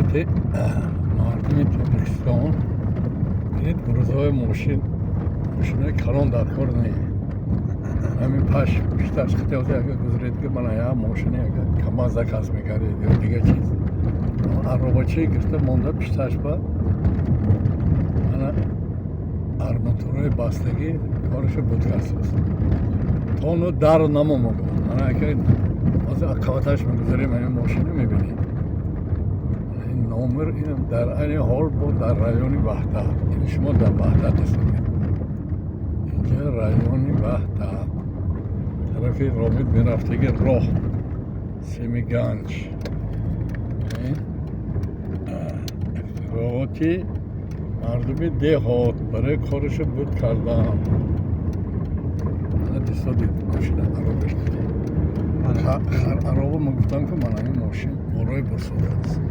ихтирооти мардуми Тоҷикистон бинед гурӯзҳои мошинои калон дар кор не. Ҳамин паш биштарш хитёзе агар гузаред ки мана я мошини агар кама заказ мекардед ё дига чиз. Аробачи гирфта монда биштарш ба мана арматураи бастагӣ корашо будкарсост. Тону дару намо могу. Мана агар аз акаваташ мегузарем ҳамин мошини мебинед. این номер این در این حال بود در رایون وحدت. این شما در وحدت هستید. اینجا رایون وحدت. طرف رامید میرفتگی راه سیمیگنج. اختراعاتی مردمی دهات برای کارشو بود کردن. من تصادید ماشین عربش دیدم. عربو من گفتم که من این ماشین برای برسوده است.